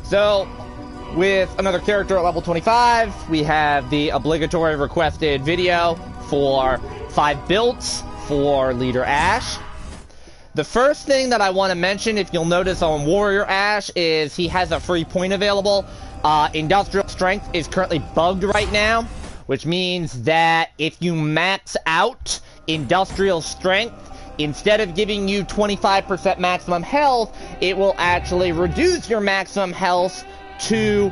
So, with another character at level 25, we have the obligatory requested video for 5 builds for Leader Ash. The first thing that I want to mention, if you'll notice on Warrior Ash, is he has a free point available. Industrial Strength is currently bugged right now, which means that if you max out Industrial Strength, instead of giving you 25% maximum health, it will actually reduce your maximum health to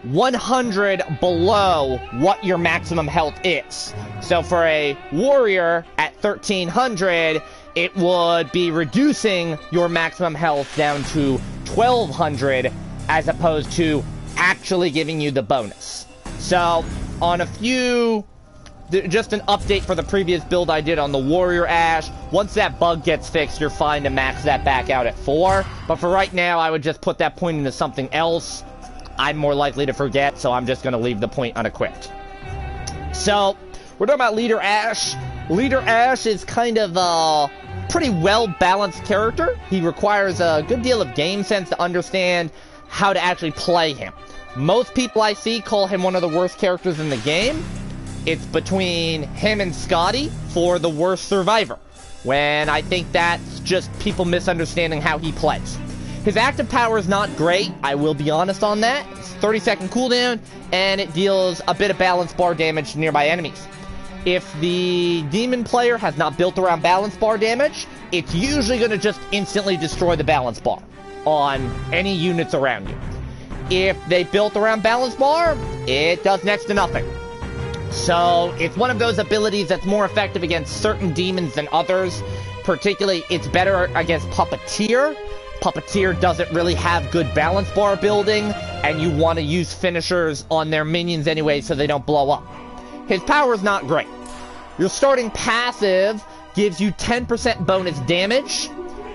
100 below what your maximum health is. So for a warrior at 1300, it would be reducing your maximum health down to 1200 as opposed to actually giving you the bonus. So on a few, just an update for the previous build I did on the Warrior Ash. Once that bug gets fixed, you're fine to max that back out at 4. But for right now, I would just put that point into something else. I'm more likely to forget, so I'm just going to leave the point unequipped. So, we're talking about Leader Ash. Leader Ash is kind of a pretty well-balanced character. He requires a good deal of game sense to understand how to actually play him. Most people I see call him one of the worst characters in the game. It's between him and Scotty for the worst survivor, when I think that's just people misunderstanding how he plays. His active power is not great, I will be honest on that. It's 30-second cooldown, and it deals a bit of balance bar damage to nearby enemies. If the demon player has not built around balance bar damage, it's usually going to just instantly destroy the balance bar on any units around you. If they built around balance bar, it does next to nothing. So, it's one of those abilities that's more effective against certain demons than others. Particularly, it's better against Puppeteer. Puppeteer doesn't really have good balance bar building, and you want to use finishers on their minions anyway so they don't blow up. His power is not great. Your starting passive gives you 10% bonus damage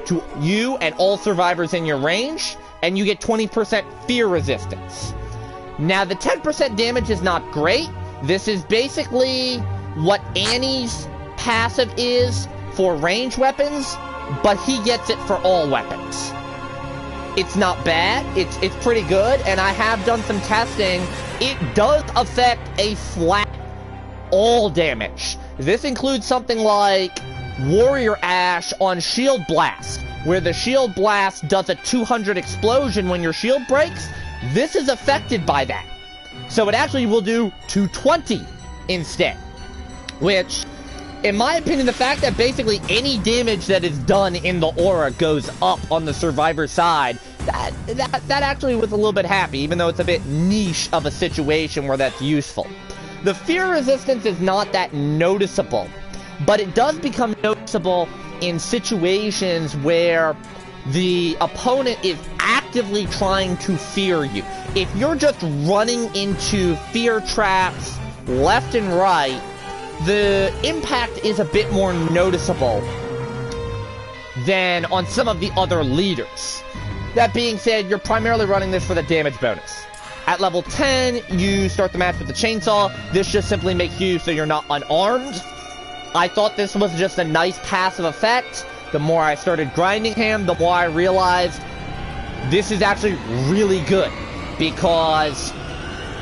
to you and all survivors in your range, and you get 20% fear resistance. Now, the 10% damage is not great. This is basically what Annie's passive is for range weapons, but he gets it for all weapons. It's not bad, it's pretty good, and I have done some testing. It does affect a flat all damage. This includes something like Warrior Ash on Shield Blast, where the Shield Blast does a 200 explosion when your shield breaks. This is affected by that. So it actually will do 220 instead. Which, in my opinion, the fact that basically any damage that is done in the aura goes up on the survivor side, that actually was a little bit happy, even though it's a bit niche of a situation where that's useful. The fear resistance is not that noticeable, but it does become noticeable in situations where the opponent is actively trying to fear you. If you're just running into fear traps left and right, the impact is a bit more noticeable than on some of the other leaders. That being said, you're primarily running this for the damage bonus. At level 10, you start the match with the chainsaw. This just simply makes you so you're not unarmed. I thought this was just a nice passive effect. The more I started grinding him, the more I realized this is actually really good. Because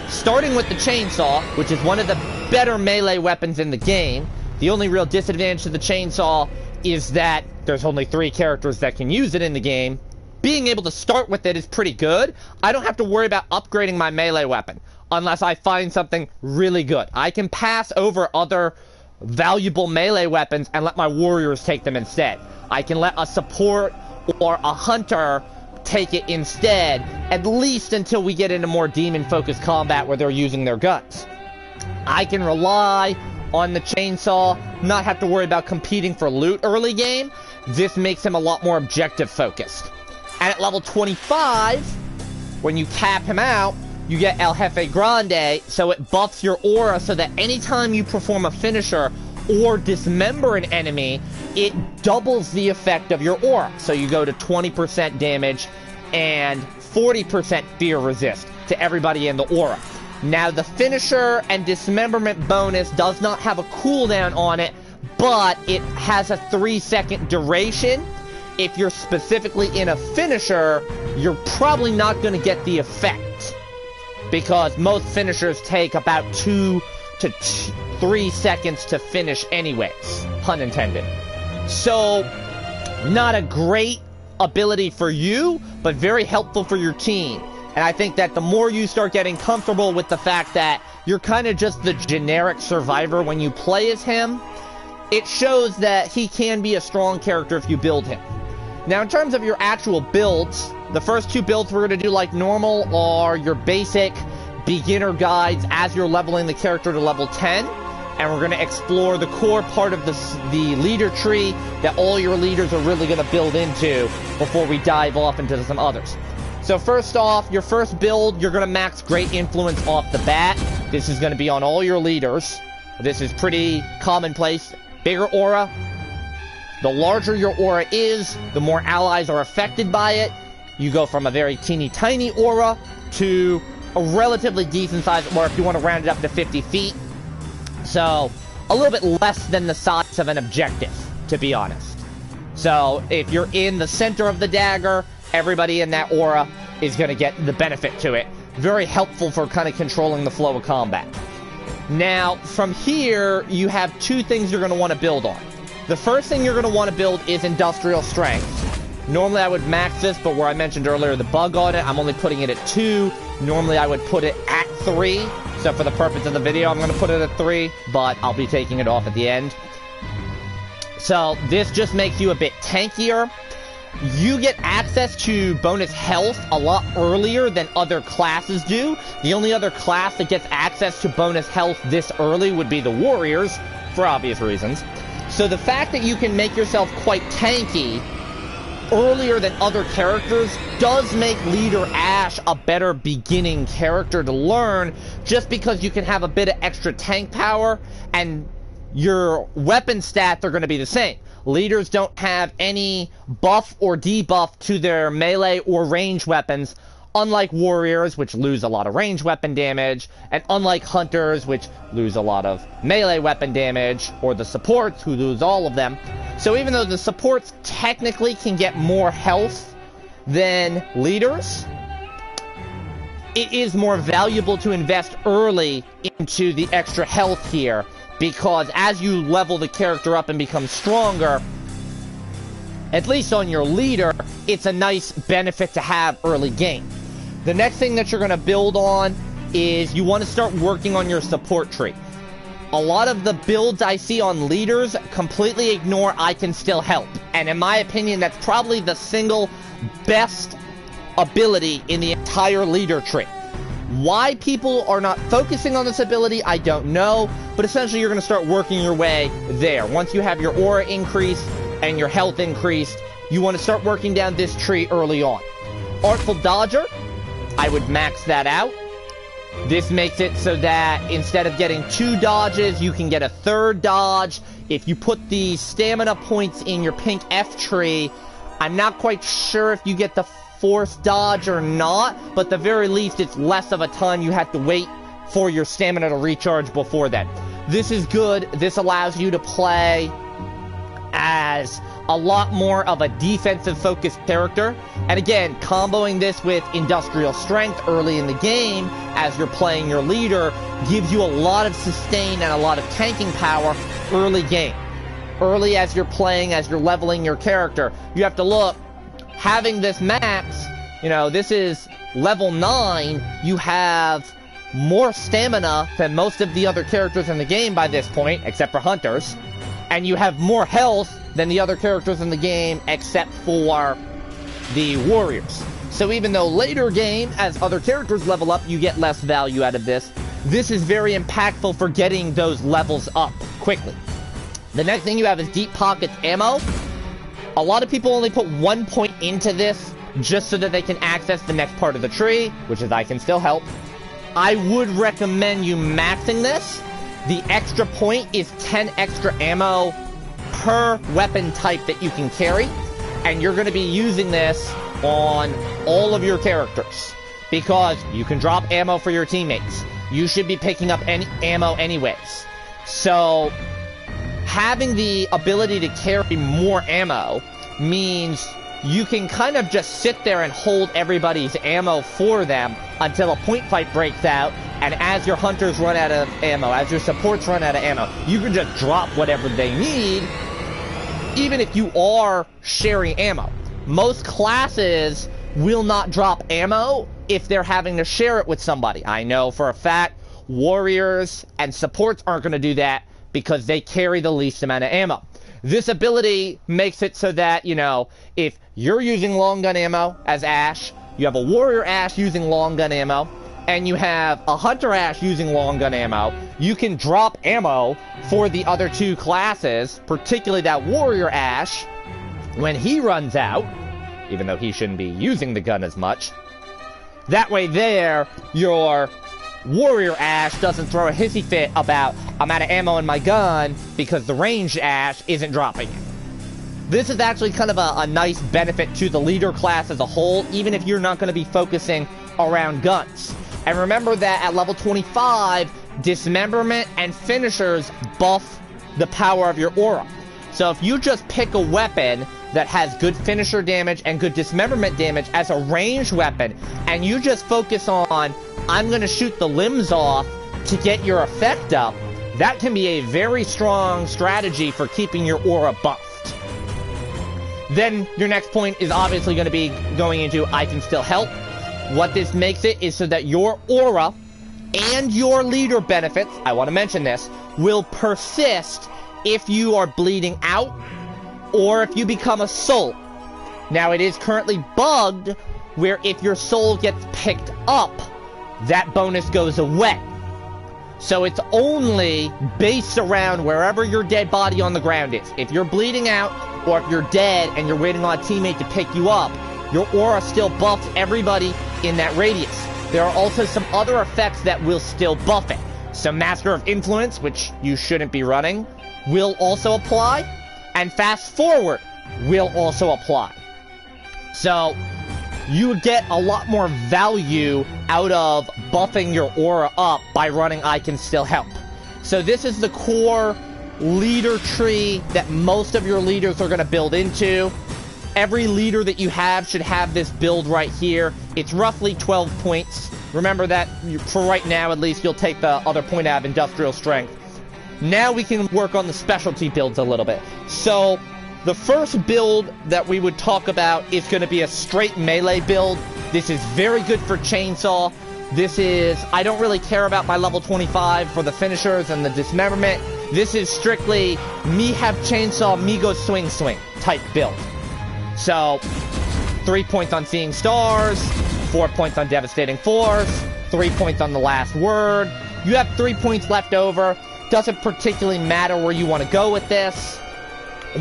starting with the chainsaw, which is one of the better melee weapons in the game, the only real disadvantage to the chainsaw is that there's only 3 characters that can use it in the game. Being able to start with it is pretty good. I don't have to worry about upgrading my melee weapon unless I find something really good. I can pass over other valuable melee weapons and let my warriors take them instead. I can let a support or a hunter take it instead, at least until we get into more demon-focused combat where they're using their guns. I can rely on the chainsaw, not have to worry about competing for loot early game. This makes him a lot more objective-focused. And at level 25, when you cap him out, you get El Jefe Grande, so it buffs your aura so that anytime you perform a finisher or dismember an enemy, it doubles the effect of your aura. So you go to 20% damage and 40% fear resist to everybody in the aura. Now, the finisher and dismemberment bonus does not have a cooldown on it, but it has a 3-second duration. if you're specifically in a finisher, you're probably not going to get the effect. Because most finishers take about 2 to 3 seconds to finish anyways, pun intended. So, not a great ability for you, but very helpful for your team. And I think that the more you start getting comfortable with the fact that you're kind of just the generic survivor when you play as him, it shows that he can be a strong character if you build him. Now, in terms of your actual builds, the first 2 builds we're going to do like normal are your basic beginner guides as you're leveling the character to level 10. And we're going to explore the core part of the leader tree that all your leaders are really going to build into before we dive off into some others. So first off, your first build, you're going to max Great Influence off the bat. This is going to be on all your leaders. This is pretty commonplace. Bigger aura. The larger your aura is, the more allies are affected by it. You go from a very teeny tiny aura to a relatively decent size aura if you want to round it up to 50 feet. So, a little bit less than the size of an objective, to be honest. So, if you're in the center of the dagger, everybody in that aura is going to get the benefit to it. Very helpful for kind of controlling the flow of combat. Now, from here, you have 2 things you're going to want to build on. The first thing you're going to want to build is Industrial Strength. Normally I would max this, but where I mentioned earlier the bug on it, I'm only putting it at 2. Normally I would put it at 3. So for the purpose of the video, I'm going to put it at 3, but I'll be taking it off at the end. So this just makes you a bit tankier. You get access to bonus health a lot earlier than other classes do. The only other class that gets access to bonus health this early would be the Warriors, for obvious reasons. So the fact that you can make yourself quite tanky earlier than other characters does make Leader Ash a better beginning character to learn, just because you can have a bit of extra tank power, and your weapon stats are going to be the same. Leaders don't have any buff or debuff to their melee or range weapons, unlike Warriors, which lose a lot of range weapon damage, and unlike Hunters, which lose a lot of melee weapon damage, or the supports, who lose all of them. So even though the supports technically can get more health than leaders, it is more valuable to invest early into the extra health here, because as you level the character up and become stronger, at least on your leader, it's a nice benefit to have early game. The next thing that you're going to build on is you want to start working on your support tree. A lot of the builds I see on leaders completely ignore I can still help. And in my opinion, that's probably the single best ability in the entire leader tree. Why people are not focusing on this ability, I don't know. But essentially, you're going to start working your way there. Once you have your aura increased and your health increased, you want to start working down this tree early on. Artful Dodger, I would max that out. This makes it so that instead of getting 2 dodges, you can get a 3rd dodge. If you put the stamina points in your pink F tree, I'm not quite sure if you get the 4th dodge or not, but at the very least, it's less of a time you have to wait for your stamina to recharge before that. This is good. This allows you to play as a lot more of a defensive-focused character. And again, comboing this with Industrial Strength early in the game, as you're playing your leader, gives you a lot of sustain and a lot of tanking power early game. Early as you're playing, as you're leveling your character, you have to look, having this max, you know, this is level 9, you have more stamina than most of the other characters in the game by this point, except for Hunters. And you have more health than the other characters in the game, except for the Warriors. So even though later game, as other characters level up, you get less value out of this, this is very impactful for getting those levels up quickly. The next thing you have is Deep Pockets ammo. A lot of people only put 1 point into this, just so that they can access the next part of the tree, which is I can still help. I would recommend you maxing this. The extra point is 10 extra ammo per weapon type that you can carry, and you're going to be using this on all of your characters, because you can drop ammo for your teammates. You should be picking up any ammo anyways. So having the ability to carry more ammo means you can kind of just sit there and hold everybody's ammo for them until a point fight breaks out, and as your hunters run out of ammo, as your supports run out of ammo, you can just drop whatever they need, even if you are sharing ammo. Most classes will not drop ammo if they're having to share it with somebody. I know for a fact warriors and supports aren't going to do that because they carry the least amount of ammo. This ability makes it so that, you know, if you're using long gun ammo as Ash, you have a warrior Ash using long gun ammo, and you have a hunter Ash using long gun ammo, you can drop ammo for the other two classes, particularly that warrior Ash, when he runs out, even though he shouldn't be using the gun as much. That way there, your warrior Ash doesn't throw a hissy fit about, I'm out of ammo in my gun, because the ranged Ash isn't dropping it. This is actually kind of a nice benefit to the leader class as a whole, even if you're not going to be focusing around guns. And remember that at level 25, dismemberment and finishers buff the power of your aura. So if you just pick a weapon that has good finisher damage and good dismemberment damage as a ranged weapon, and you just focus on, I'm going to shoot the limbs off to get your effect up, that can be a very strong strategy for keeping your aura buffed. Then your next point is obviously going to be going into I can still help. What this makes it is so that your aura and your leader benefits, I want to mention this, will persist if you are bleeding out or if you become a soul. Now it is currently bugged where if your soul gets picked up, that bonus goes away. So it's only based around wherever your dead body on the ground is. If you're bleeding out, or if you're dead and you're waiting on a teammate to pick you up, your aura still buffs everybody in that radius. There are also some other effects that will still buff it. So Master of Influence, which you shouldn't be running, will also apply, and Fast Forward will also apply. So you get a lot more value out of buffing your aura up by running I Can Still Help. So this is the core leader tree that most of your leaders are going to build into. Every leader that you have should have this build right here. It's roughly 12 points. Remember that for right now, at least, you'll take the other point out of Industrial Strength. Now we can work on the specialty builds a little bit. So the first build that we would talk about is going to be a straight melee build. This is very good for Chainsaw. This is, I don't really care about my level 25 for the finishers and the dismemberment. This is strictly me have Chainsaw, me go swing swing type build. So 3 points on Seeing Stars, 4 points on Devastating Force, 3 points on The Last Word. You have 3 points left over. Doesn't particularly matter where you want to go with this.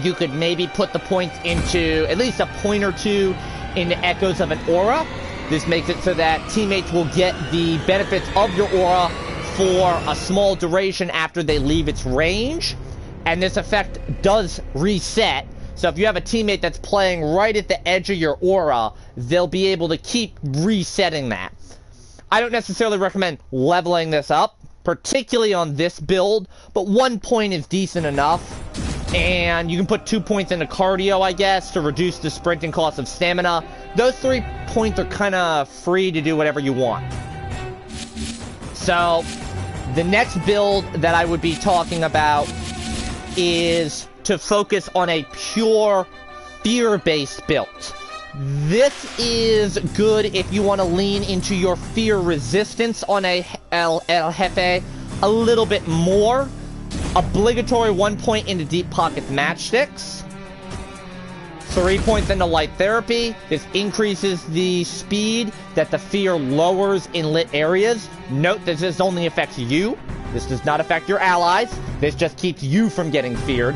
You could maybe put the points into at least a point or two into Echoes of an Aura. This makes it so that teammates will get the benefits of your aura for a small duration after they leave its range. And this effect does reset. So if you have a teammate that's playing right at the edge of your aura, they'll be able to keep resetting that. I don't necessarily recommend leveling this up, particularly on this build, but 1 point is decent enough. And you can put 2 points into cardio, I guess, to reduce the sprinting cost of stamina. Those 3 points are kind of free to do whatever you want. So, the next build that I would be talking about is to focus on a pure fear-based build. This is good if you want to lean into your fear resistance on a El Jefe a little bit more. Obligatory 1 point into Deep Pockets Matchsticks. 3 points into Light Therapy. This increases the speed that the fear lowers in lit areas. Note that this only affects you. This does not affect your allies. This just keeps you from getting feared.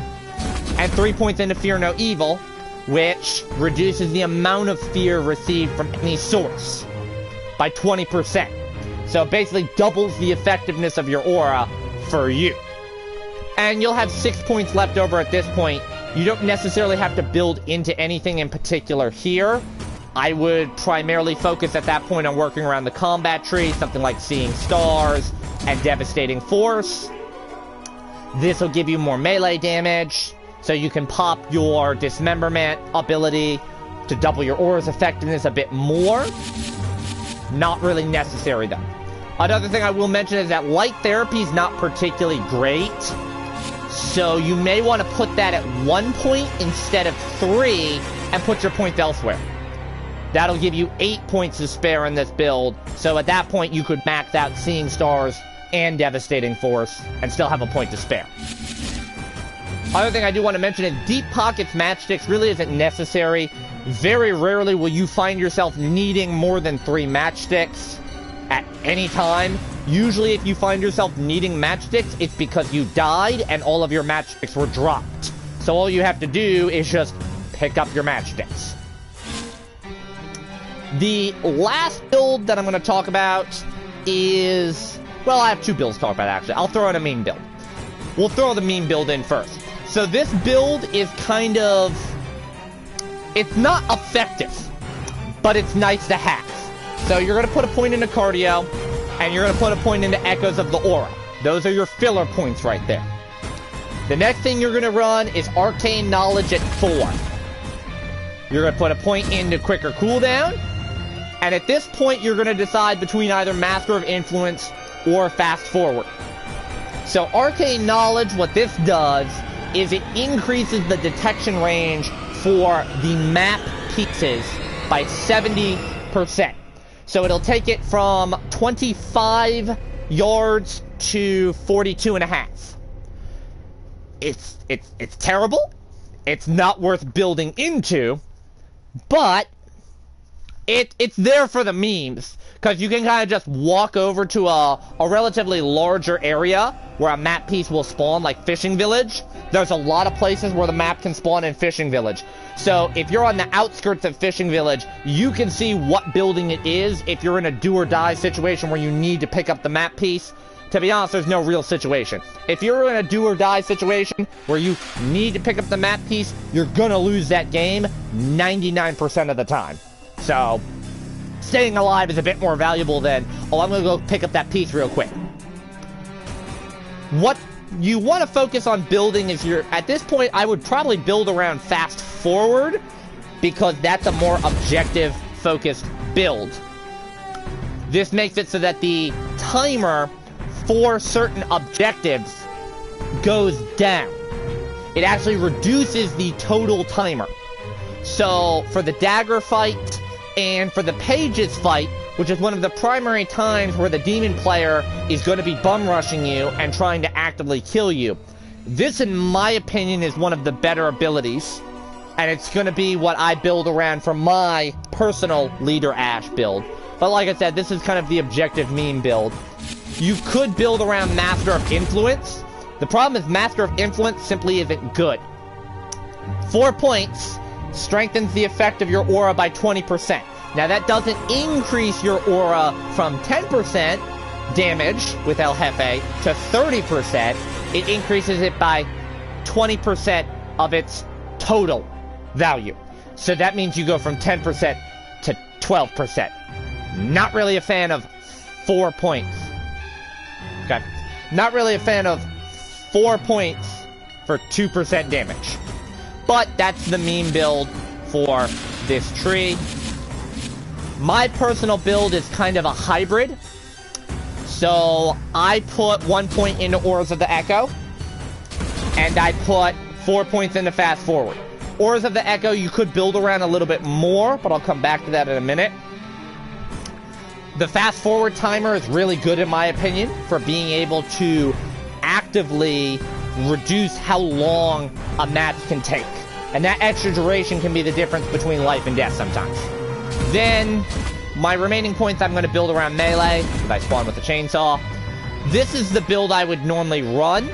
And 3 points into Fear No Evil, which reduces the amount of fear received from any source by 20%. So it basically doubles the effectiveness of your aura for you. And you'll have 6 points left over at this point. You don't necessarily have to build into anything in particular here. I would primarily focus at that point on working around the combat tree, something like Seeing Stars and Devastating Force. This will give you more melee damage, so you can pop your Dismemberment ability to double your aura's effectiveness a bit more. Not really necessary, though. Another thing I will mention is that light therapy is not particularly great. So you may want to put that at 1 point instead of 3 and put your points elsewhere. That'll give you 8 points to spare in this build. So at that point, you could max out Seeing Stars and Devastating Force and still have a point to spare. Other thing I do want to mention is Deep Pockets Matchsticks really isn't necessary. Very rarely will you find yourself needing more than 3 matchsticks at any time. Usually if you find yourself needing matchsticks, it's because you died and all of your matchsticks were dropped. So all you have to do is just pick up your matchsticks. The last build that I'm going to talk about is... well, I have 2 builds to talk about, actually. I'll throw in a meme build. We'll throw the meme build in first. So this build is kind of... it's not effective, but it's nice to have. So you're going to put a point into Cardio, and you're going to put a point into Echoes of the Aura. Those are your filler points right there. The next thing you're going to run is Arcane Knowledge at 4. You're going to put a point into Quicker Cooldown, and at this point you're going to decide between either Master of Influence or Fast Forward. So Arcane Knowledge, what this does is it increases the detection range for the map pieces by 70%. So it'll take it from 25 yards to 42.5. It's terrible. It's not worth building into, but it's there for the memes, because you can kind of just walk over to a relatively larger area where a map piece will spawn, like Fishing Village. There's a lot of places where the map can spawn in Fishing Village. So if you're on the outskirts of Fishing Village, you can see what building it is if you're in a do-or-die situation where you need to pick up the map piece. To be honest, there's no real situation. If you're in a do-or-die situation where you need to pick up the map piece, you're gonna lose that game 99% of the time. So, staying alive is a bit more valuable than, oh, I'm gonna go pick up that piece real quick. What you want to focus on building is at this point, I would probably build around Fast Forward, because that's a more objective-focused build. This makes it so that the timer for certain objectives goes down. It actually reduces the total timer. So, for the dagger fight and for the pages fight, which is one of the primary times where the demon player is going to be bum rushing you and trying to actively kill you, this, in my opinion, is one of the better abilities, and it's going to be what I build around for my personal Leader Ash build. But like I said, this is kind of the objective meme build. You could build around Master of Influence. The problem is Master of Influence simply isn't good. 4 points strengthens the effect of your aura by 20%. Now that doesn't increase your aura from 10% damage with El Jefe to 30%. It increases it by 20% of its total value. So that means you go from 10% to 12%. Not really a fan of 4 points. Okay. Not really a fan of 4 points for 2% damage. But that's the meme build for this tree. My personal build is kind of a hybrid. So I put 1 point into Auras of the Echo, and I put 4 points into Fast Forward. Auras of the Echo you could build around a little bit more, but I'll come back to that in a minute. The Fast Forward timer is really good in my opinion for being able to actively reduce how long a match can take. And that extra duration can be the difference between life and death sometimes. Then, my remaining points I'm going to build around melee, because I spawn with a chainsaw. This is the build I would normally run,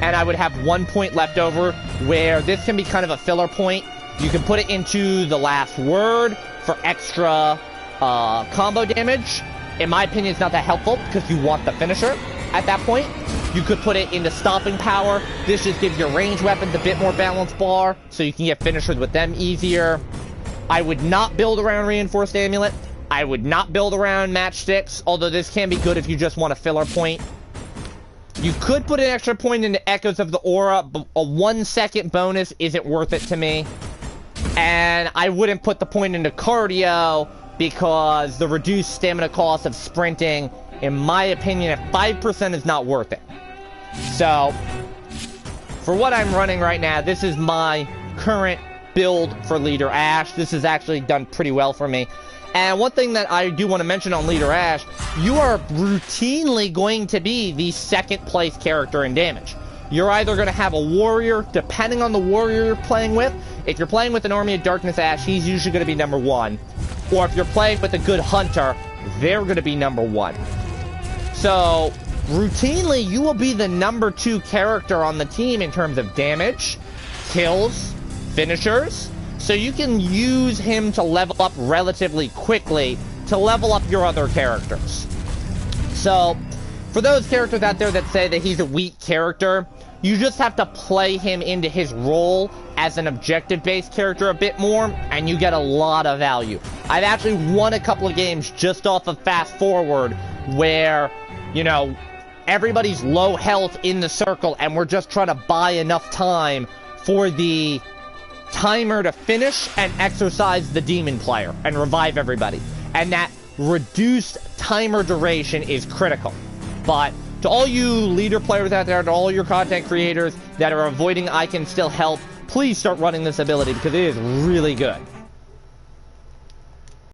and I would have 1 point left over, where this can be kind of a filler point. You can put it into the last word for extra combo damage. In my opinion, it's not that helpful, because you want the finisher at that point. You could put it into stopping power. This just gives your ranged weapons a bit more balanced bar, so you can get finishers with them easier. I would not build around Reinforced Amulet. I would not build around Matchsticks, although this can be good if you just want a filler point. You could put an extra point into Echoes of the Aura, but a 1 second bonus isn't worth it to me. And I wouldn't put the point into cardio because the reduced stamina cost of sprinting, in my opinion, at 5% is not worth it. So, for what I'm running right now, this is my current build for Leader Ash. This has actually done pretty well for me. And one thing that I do want to mention on Leader Ash, you are routinely going to be the second place character in damage. You're either going to have a warrior, depending on the warrior you're playing with. If you're playing with an Army of Darkness Ash, he's usually going to be number 1. Or if you're playing with a good hunter, they're going to be number 1. So, routinely, you will be the number 2 character on the team in terms of damage, kills, finishers. So you can use him to level up relatively quickly to level up your other characters. So, for those characters out there that say that he's a weak character, you just have to play him into his role as an objective-based character a bit more, and you get a lot of value. I've actually won a couple of games just off of Fast Forward, where, you know, everybody's low health in the circle, and we're just trying to buy enough time for the timer to finish and exercise the demon player and revive everybody. And that reduced timer duration is critical. But to all you leader players out there, to all your content creators that are avoiding I Can Still Help, please start running this ability because it is really good.